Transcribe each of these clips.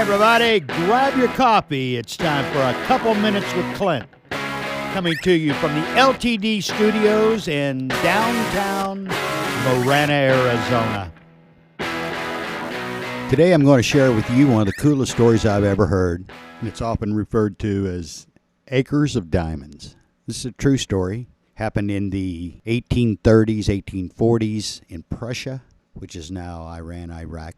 everybody, grab your coffee. It's time for a couple minutes with Clint. Coming to you from the LTD studios in downtown Marana, Arizona. Today I'm going to share with you one of the coolest stories I've ever heard, and it's often referred to as Acres of Diamonds. This is a true story. Happened in the 1830s, 1840s in Prussia, which is now Iran, Iraq.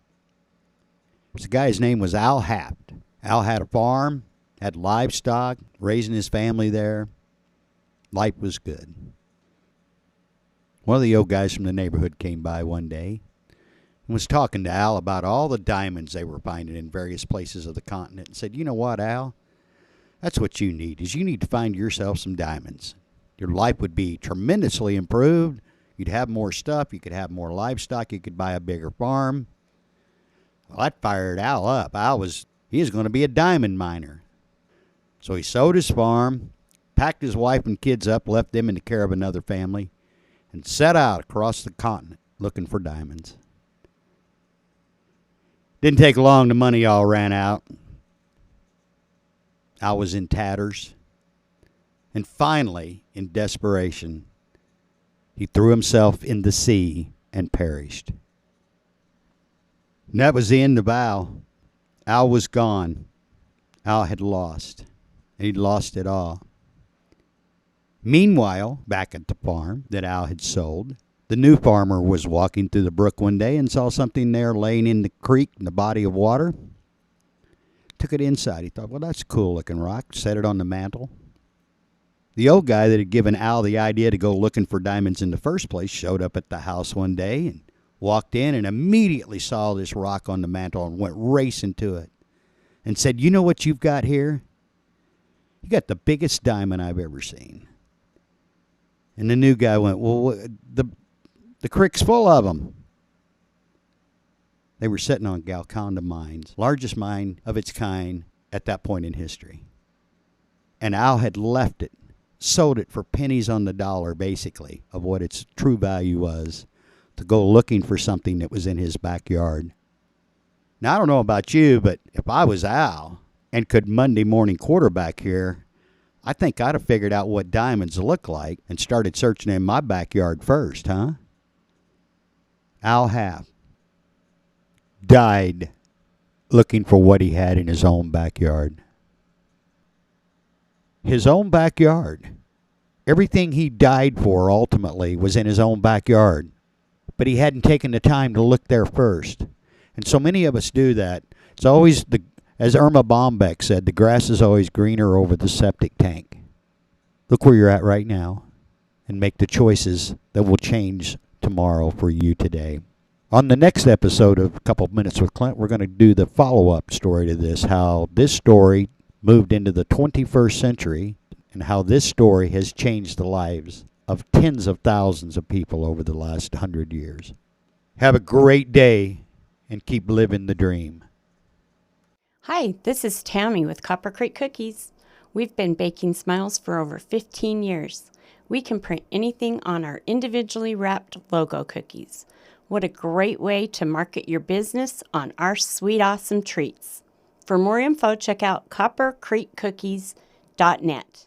The guy's name was Al Haft. Al had a farm, had livestock, raising his family there. Life was good. One of the old guys from the neighborhood came by one day and was talking to Al about all the diamonds they were finding in various places of the continent and said, "You know what, Al? That's what you need, is you need to find yourself some diamonds. Your life would be tremendously improved. You'd have more stuff. You could have more livestock. You could buy a bigger farm." Well, that fired Al up. He was going to be a diamond miner. So he sold his farm, packed his wife and kids up, left them in the care of another family, and set out across the continent looking for diamonds. Didn't take long, the money all ran out. Al was in tatters. And finally, in desperation, he threw himself in the sea and perished. And that was the end of Al. Al was gone. Al had lost. And he'd lost it all. Meanwhile, back at the farm that Al had sold, the new farmer was walking through the brook one day and saw something there laying in the creek in the body of water. Took it inside. He thought, well, that's a cool looking rock. Set it on the mantle. The old guy that had given Al the idea to go looking for diamonds in the first place showed up at the house one day and walked in and immediately saw this rock on the mantle and went racing to it and said, "You know what you've got here? You got the biggest diamond I've ever seen." And the new guy went, "Well, the creek's full of them." They were sitting on Golconda Mines, largest mine of its kind at that point in history. And Al had left it, sold it for pennies on the dollar, basically, of what its true value was, to go looking for something that was in his backyard. Now, I don't know about you, but if I was Al and could Monday morning quarterback here, I think I'd have figured out what diamonds look like and started searching in my backyard first, huh? Al Haft died looking for what he had in his own backyard. His own backyard. Everything he died for ultimately was in his own backyard. But he hadn't taken the time to look there first. And so many of us do that. It's always, as Irma Bombeck said, the grass is always greener over the septic tank. Look where you're at right now and make the choices that will change tomorrow for you today. On the next episode of A Couple of Minutes with Clint, we're going to do the follow-up story to this, how this story moved into the 21st century and how this story has changed the lives of tens of thousands of people over the last 100 years. Have a great day and keep living the dream. Hi, this is Tammy with Copper Creek Cookies. We've been baking smiles for over 15 years. We can print anything on our individually wrapped logo cookies. What a great way to market your business on our sweet, awesome treats. For more info, check out coppercreekcookies.net.